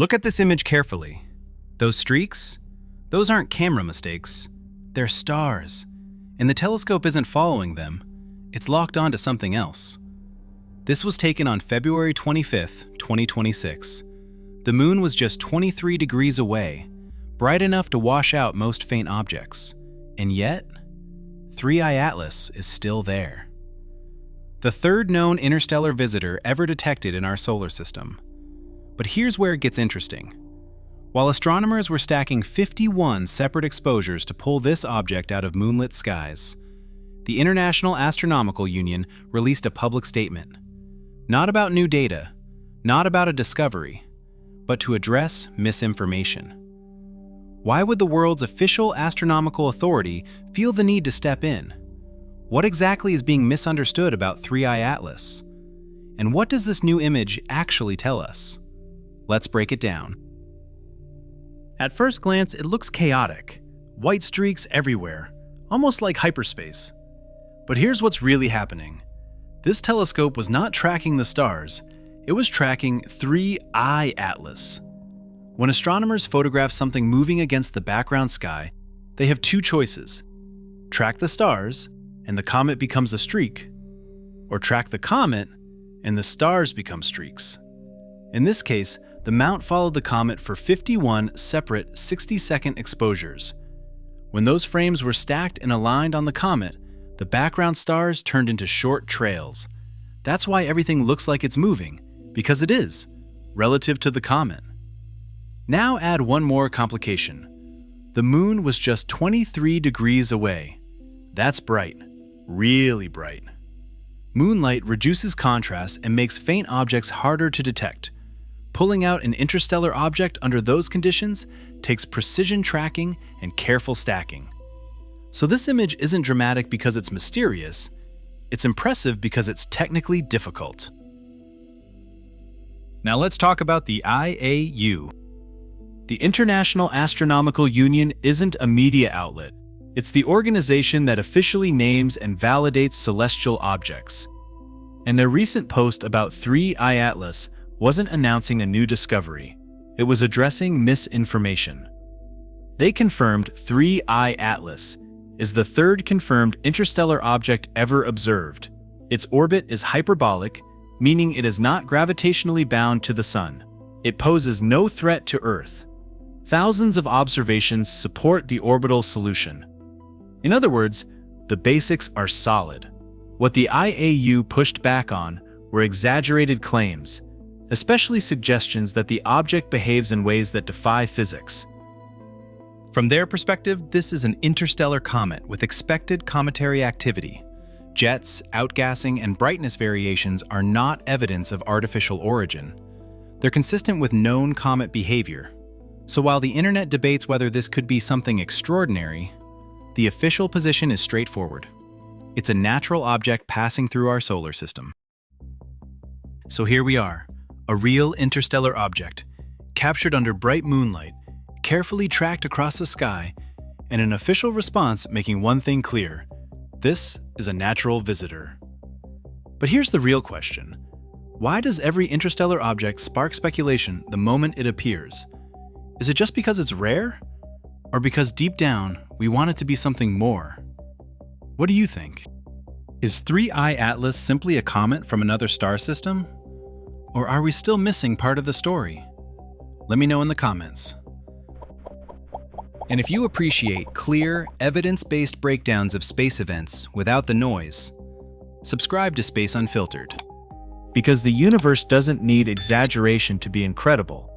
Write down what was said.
Look at this image carefully. Those streaks? Those aren't camera mistakes. They're stars. And the telescope isn't following them. It's locked onto something else. This was taken on February 25th, 2026. The moon was just 23 degrees away, bright enough to wash out most faint objects. And yet, 3I Atlas is still there. The third known interstellar visitor ever detected in our solar system. But here's where it gets interesting. While astronomers were stacking 51 separate exposures to pull this object out of moonlit skies, the International Astronomical Union released a public statement. Not about new data, not about a discovery, but to address misinformation. Why would the world's official astronomical authority feel the need to step in? What exactly is being misunderstood about 3I Atlas? And what does this new image actually tell us? Let's break it down. At first glance, it looks chaotic. White streaks everywhere, almost like hyperspace. But here's what's really happening. This telescope was not tracking the stars, it was tracking 3I Atlas. When astronomers photograph something moving against the background sky, they have two choices. Track the stars, and the comet becomes a streak, or track the comet, and the stars become streaks. In this case, the mount followed the comet for 51 separate 60-second exposures. When those frames were stacked and aligned on the comet, the background stars turned into short trails. That's why everything looks like it's moving, because it is, relative to the comet. Now add one more complication. The moon was just 23 degrees away. That's bright, really bright. Moonlight reduces contrast and makes faint objects harder to detect. Pulling out an interstellar object under those conditions takes precision tracking and careful stacking. So this image isn't dramatic because it's mysterious, it's impressive because it's technically difficult. Now let's talk about the IAU. The International Astronomical Union isn't a media outlet. It's the organization that officially names and validates celestial objects. And their recent post about 3I Atlas wasn't announcing a new discovery. It was addressing misinformation. They confirmed 3I Atlas is the third confirmed interstellar object ever observed. Its orbit is hyperbolic, meaning it is not gravitationally bound to the Sun. It poses no threat to Earth. Thousands of observations support the orbital solution. In other words, the basics are solid. What the IAU pushed back on were exaggerated claims, especially suggestions that the object behaves in ways that defy physics. From their perspective, this is an interstellar comet with expected cometary activity. Jets, outgassing, and brightness variations are not evidence of artificial origin. They're consistent with known comet behavior. So while the internet debates whether this could be something extraordinary, the official position is straightforward. It's a natural object passing through our solar system. So here we are, a real interstellar object, captured under bright moonlight, carefully tracked across the sky, and an official response making one thing clear: this is a natural visitor. But here's the real question. Why does every interstellar object spark speculation the moment it appears? Is it just because it's rare? Or because deep down, we want it to be something more? What do you think? Is 3I Atlas simply a comet from another star system? Or are we still missing part of the story? Let me know in the comments. And if you appreciate clear, evidence-based breakdowns of space events without the noise, subscribe to Space Unfiltered. Because the universe doesn't need exaggeration to be incredible.